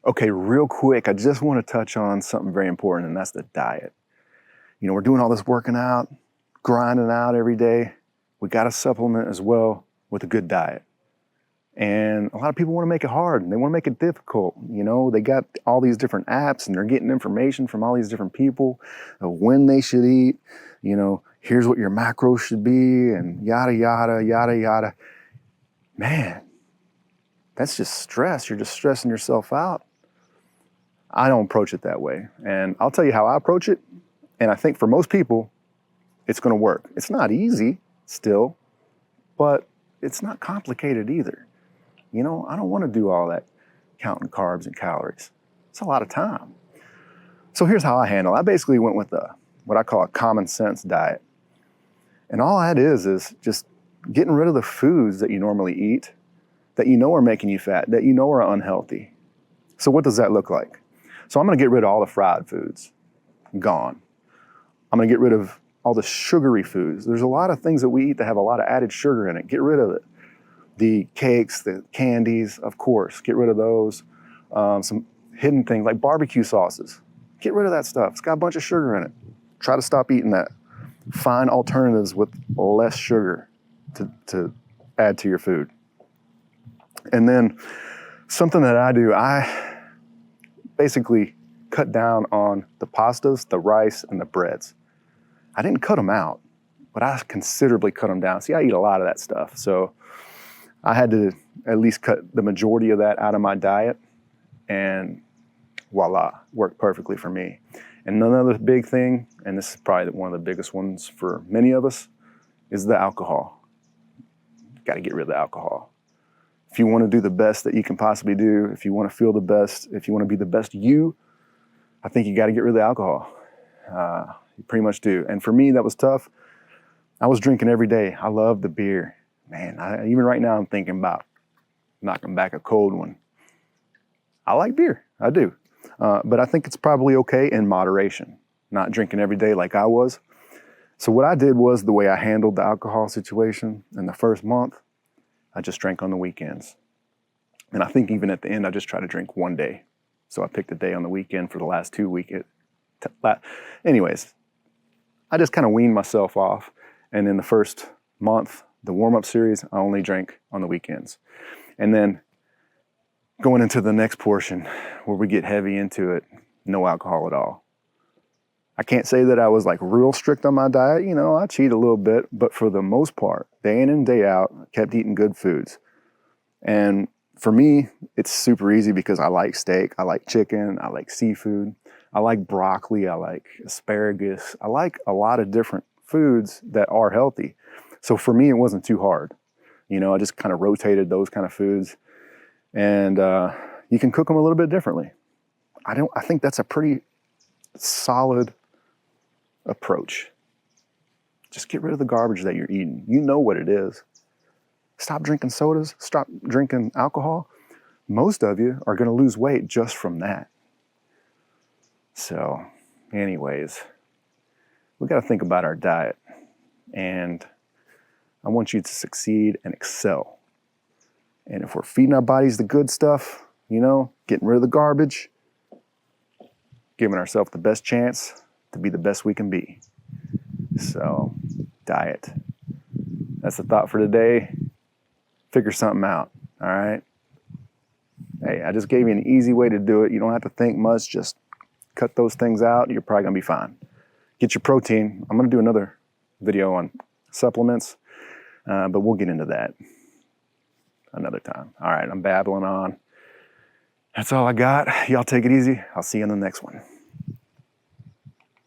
Okay, real quick, I just want to touch on something very important, and that's the diet. You know, we're doing all this working out, grinding out every day. We got to supplement as well with a good diet. And a lot of people want to make it hard and they want to make it difficult. You know, they got all these different apps and they're getting information from all these different people of when they should eat. You know, here's what your macros should be and yada, yada, yada, yada. Man, that's just stress. You're just stressing yourself out. I don't approach it that way. And I'll tell you how I approach it. And I think for most people, it's going to work. It's not easy still, but it's not complicated either. You know, I don't want to do all that counting carbs and calories. It's a lot of time. So here's how I handle it. I basically went with what I call a common sense diet. And all that is just getting rid of the foods that you normally eat, that you know are making you fat, that you know are unhealthy. So what does that look like? So I'm going to get rid of all the fried foods. Gone. I'm going to get rid of all the sugary foods. There's a lot of things that we eat that have a lot of added sugar in it. Get rid of it. The cakes, the candies, of course, get rid of those. Some hidden things like barbecue sauces. Get rid of that stuff. It's got a bunch of sugar in it. Try to stop eating that. Find alternatives with less sugar to add to your food. And then something that I do, I basically cut down on the pastas, the rice, and the breads. I didn't cut them out, but I considerably cut them down. See, I eat a lot of that stuff. So I had to at least cut the majority of that out of my diet, and voila, worked perfectly for me. And another big thing, and this is probably one of the biggest ones for many of us, is the alcohol. Got to get rid of the alcohol. If you want to do the best that you can possibly do, if you want to feel the best, if you want to be the best you, I think you got to get rid of the alcohol. You pretty much do. And for me, that was tough. I was drinking every day. I love the beer. Man, even right now, I'm thinking about knocking back a cold one. I like beer, I do. But I think it's probably okay in moderation, not drinking every day like I was. So what I did was the way I handled the alcohol situation in the first month, I just drank on the weekends. And I think even at the end, I just tried to drink one day. So I picked a day on the weekend for the last 2 weekends. Anyways, I just kind of weaned myself off. And in the first month, the warm-up series, I only drank on the weekends. And then going into the next portion where we get heavy into it, no alcohol at all. I can't say that I was like real strict on my diet. You know, I cheat a little bit, but for the most part, day in and day out, I kept eating good foods. And for me, it's super easy because I like steak, I like chicken, I like seafood, I like broccoli, I like asparagus. I like a lot of different foods that are healthy. So for me, it wasn't too hard. You know, I just kind of rotated those kind of foods, and you can cook them a little bit differently. I think that's a pretty solid approach. Just get rid of the garbage that you're eating. You know what it is. Stop drinking sodas, stop drinking alcohol. Most of you are going to lose weight just from that. So, anyways, we got to think about our diet, and I want you to succeed and excel. And if we're feeding our bodies the good stuff, you know, getting rid of the garbage, giving ourselves the best chance to be the best we can be. So, diet. That's the thought for today. Figure something out, all right? Hey, I just gave you an easy way to do it. You don't have to think much. Just cut those things out. You're probably going to be fine. Get your protein. I'm going to do another video on supplements, but we'll get into that another time. All right, I'm babbling on. That's all I got. Y'all take it easy. I'll see you in the next one.